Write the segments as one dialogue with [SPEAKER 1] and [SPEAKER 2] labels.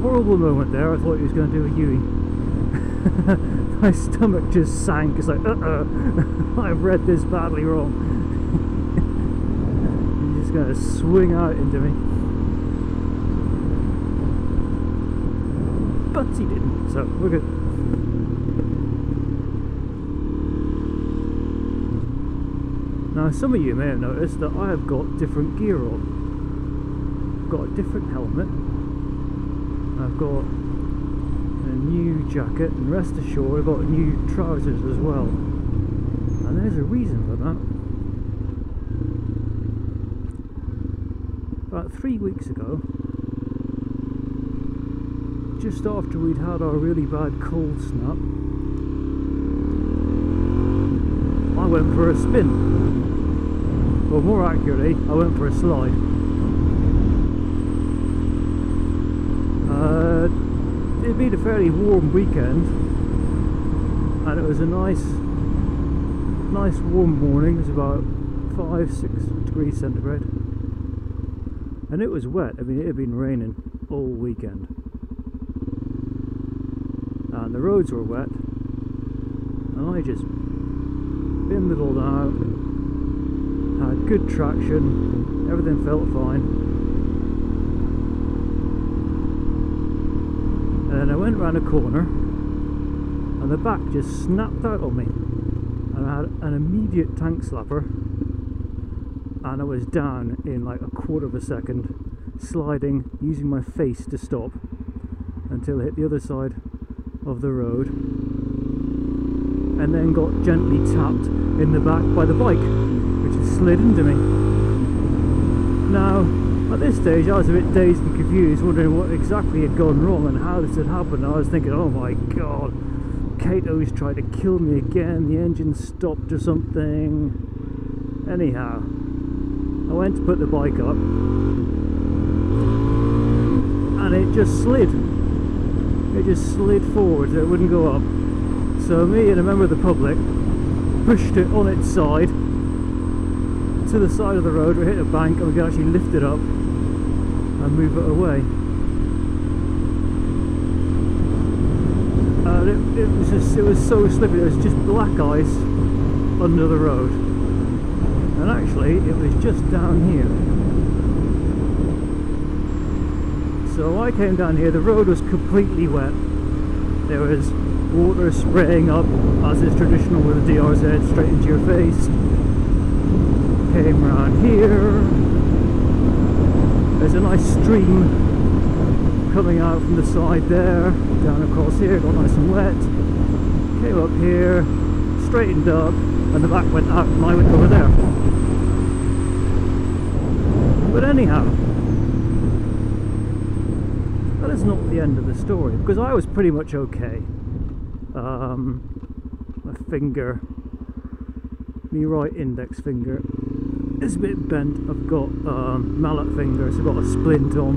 [SPEAKER 1] horrible moment there. I thought he was going to do a Yui. My stomach just sank. It's like, I've read this badly wrong. He's just going to swing out into me. But he didn't, so we're good. Now, some of you may have noticed that I have got different gear on. I've got a different helmet. I've got a new jacket, and rest assured I've got new trousers as well. And there's a reason for that. About 3 weeks ago, just after we'd had our really bad cold snap, I went for a spin. Well, more accurately, I went for a slide. It'd been a fairly warm weekend, and it was a nice warm morning. It was about 5-6 degrees centigrade, and it was wet. I mean, it had been raining all weekend, and the roads were wet, and I just bimbled out, had good traction, everything felt fine. And then I went round a corner and the back just snapped out on me, and I had an immediate tank slapper, and I was down in like a quarter of a second, sliding, using my face to stop until I hit the other side of the road, and then got gently tapped in the back by the bike, which had slid into me. Now, at this stage I was a bit dazed and confused, wondering what exactly had gone wrong and how this had happened. I was thinking, oh my god, Kato's tried to kill me again, the engine stopped or something. Anyhow, I went to put the bike up and it just slid. It just slid forward so it wouldn't go up. So me and a member of the public pushed it on its side to the side of the road. We hit a bank and we could actually lift it up and move it away. And it was so slippery. There was just black ice under the road, and actually it was just down here. So I came down here, the road was completely wet. There was water spraying up, as is traditional with a DRZ, straight into your face. Came round here. There's a nice stream coming out from the side there, down across here, got nice and wet. Came up here, straightened up, and the back went out and I went over there. But anyhow, that is not the end of the story, because I was pretty much okay. My finger, my right index finger, is a bit bent. I've got mallet finger, so I've got a splint on.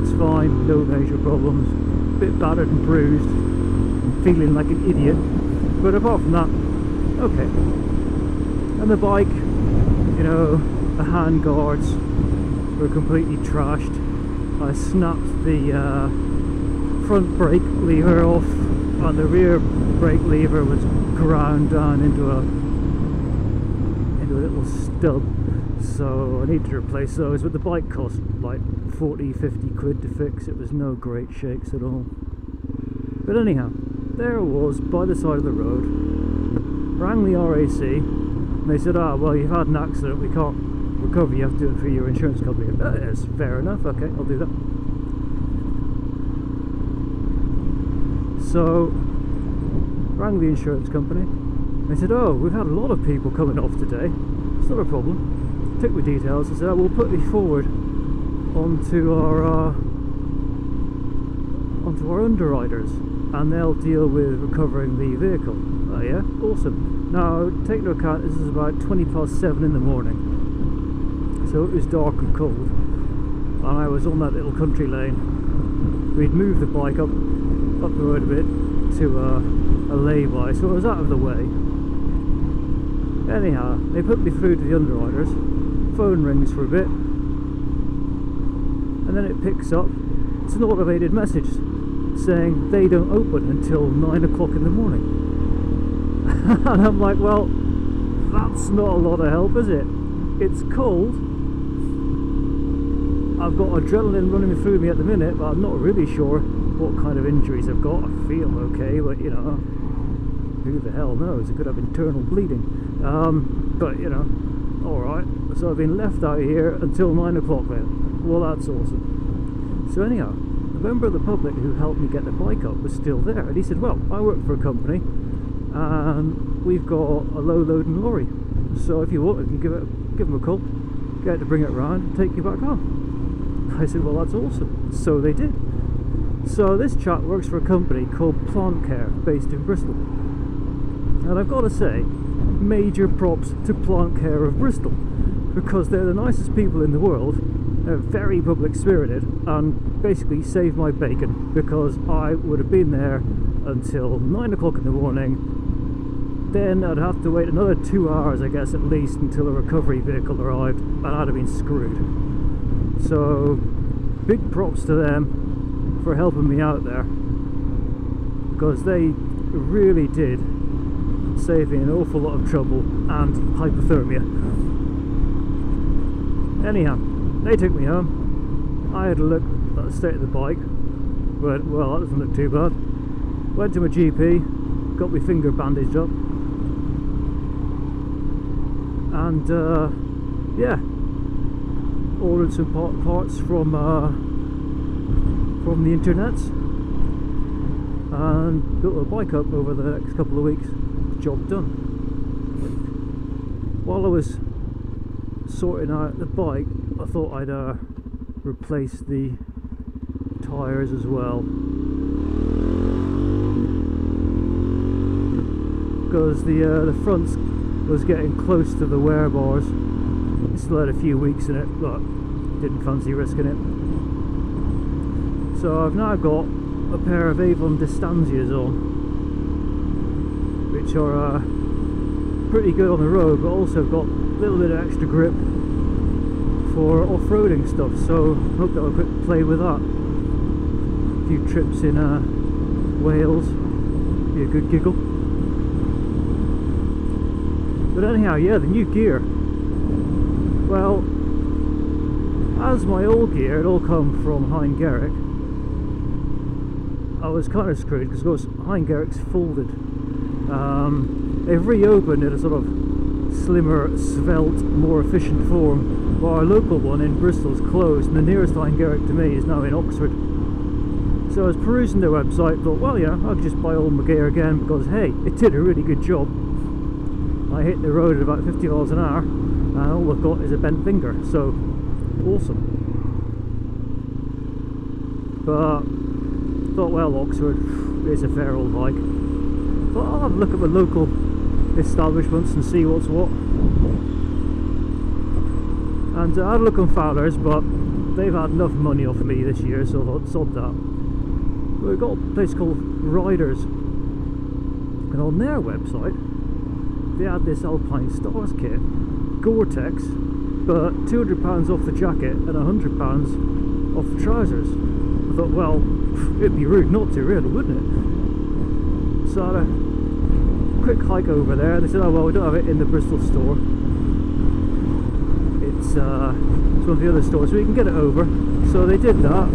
[SPEAKER 1] It's fine, no major problems. A bit battered and bruised, I'm feeling like an idiot, but apart from that, okay. And the bike, you know, the hand guards were completely trashed. I snapped the front brake lever off, and the rear brake lever was ground down into a little stub, so I needed to replace those, but the bike cost like 40-50 quid to fix. It was no great shakes at all. But anyhow, there I was by the side of the road, rang the RAC, and they said, ah, well, you've had an accident, we can't recover, you have to do it through your insurance company. That is fair enough, okay, I'll do that. So, rang the insurance company. They said, oh, we've had a lot of people coming off today, it's not a problem. Took the details and said, oh, we'll put you forward onto our underwriters, and they'll deal with recovering the vehicle. Oh yeah, awesome. Now take into account this is about 7:20 in the morning, so it was dark and cold, and I was on that little country lane. We'd moved the bike up the road a bit to a lay-by, so I was out of the way. Anyhow, they put me through to the underwriters. Phone rings for a bit, and then it picks up, It's an automated message saying they don't open until 9 o'clock in the morning. And I'm like, well, that's not a lot of help, is it? It's cold. I've got adrenaline running through me at the minute, but I'm not really sure what kind of injuries I've got. I feel okay, but you know, who the hell knows? I could have internal bleeding. But you know, alright. So I've been left out here until 9 o'clock then. Well, that's awesome. So anyhow, the member of the public who helped me get the bike up was still there, and he said, well, I work for a company and we've got a low loading lorry, so if you want, you can give them a call, get to bring it around and take you back home. I said, well, that's awesome. So they did. So this chap works for a company called Plant Care, based in Bristol, and I've got to say, major props to Plant Care of Bristol, because they're the nicest people in the world. They're very public spirited and basically saved my bacon, because I would have been there until 9 o'clock in the morning. Then I'd have to wait another 2 hours, I guess, at least, until a recovery vehicle arrived, and I'd have been screwed. So big props to them for helping me out there, because they really did save me an awful lot of trouble and hypothermia. Anyhow, they took me home. I had a look at the state of the bike, but well, that doesn't look too bad. Went to my GP, got my finger bandaged up, and yeah, ordered some parts from the internet and built a bike up over the next couple of weeks. Job done. While I was sorting out the bike, I thought I'd replace the tyres as well, because the front was getting close to the wear bars. It still had a few weeks in it, but didn't fancy risking it. So I've now got a pair of Avon Distanzias on, which are pretty good on the road, but also got a little bit of extra grip for off-roading stuff, so hope that I'll quick play with that. A few trips in Wales, be a good giggle. But anyhow, yeah, the new gear. Well, as my old gear had all come from Hein Gerick, I was kind of screwed, because of course Hein Gerick's folded. They've reopened in a sort of slimmer, svelte, more efficient form, but our local one in Bristol's closed, and the nearest Hein Gerick to me is now in Oxford. So I was perusing their website, thought, well, yeah, I'll just buy old my gear again, because hey, it did a really good job. I hit the road at about 50 miles an hour, and all I've got is a bent finger, so awesome. But thought, well, Oxford is a fair old hike. Thought I'll have a look at the local establishments and see what's what. And I had a look on Fowler's, but they've had enough money off me this year, so I thought, sod that. But we've got a place called Riders, and on their website they had this Alpine Stars kit, Gore-Tex, but £200 off the jacket and £100 off the trousers. I thought, well, it'd be rude not to, really, wouldn't it? So I had a quick hike over there, and they said, oh well, we don't have it in the Bristol store. It's one of the other stores, so we can get it over. So they did that,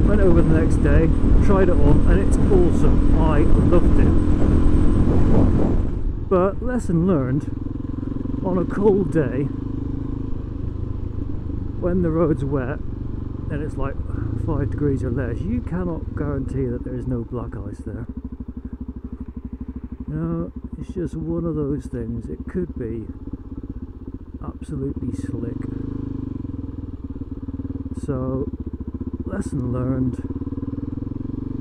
[SPEAKER 1] went over the next day, tried it on, and it's awesome. I loved it. But lesson learned, on a cold day, when the road's wet and it's like 5 degrees or less, you cannot guarantee that there's no black ice there. You know, it's just one of those things. It could be absolutely slick. So, lesson learned.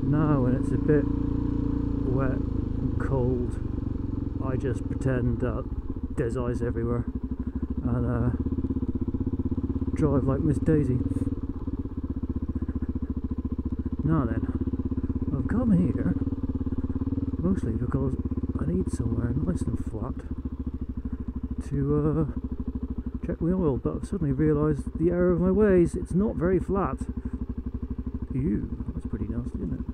[SPEAKER 1] Now when it's a bit wet and cold, I just pretend that there's ice everywhere and drive like Miss Daisy. Now then, I've come here mostly because I need somewhere nice and flat to check my oil, but I've suddenly realised the error of my ways. It's not very flat. Ew, that's pretty nasty, isn't it?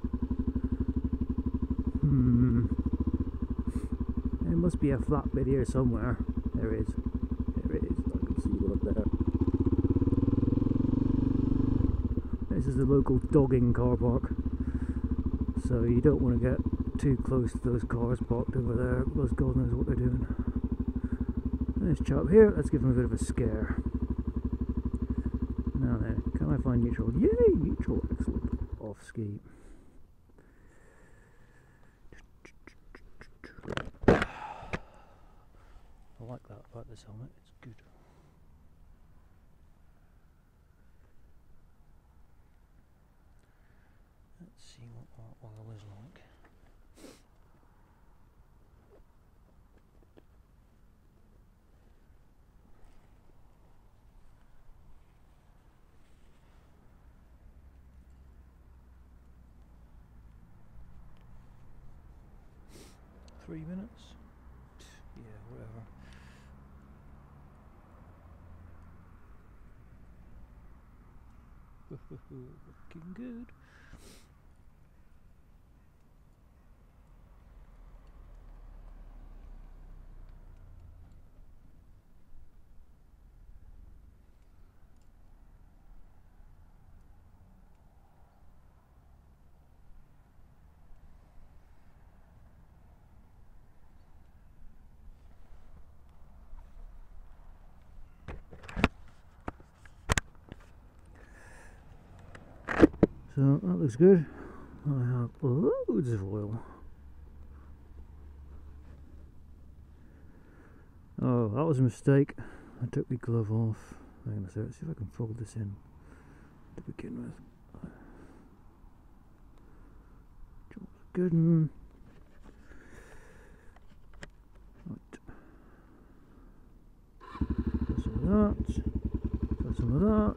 [SPEAKER 1] There must be a flat bit here somewhere. There is. There is. I can see one up there. This is the local dogging car park. So you don't want to get too close to those cars parked over there because God knows what they're doing. This chap here, let's give him a bit of a scare. Now then, can I find neutral? Yay, neutral, excellent. Off ski. I like that about this helmet, it's good. Let's see what our oil is like. Three minutes? Yeah, whatever. Looking good. So that looks good. I have loads of oil. Oh, that was a mistake. I took my glove off. Hang on a second, see if I can fold this in to begin with. Good. Right. Got some of that. Got some of that.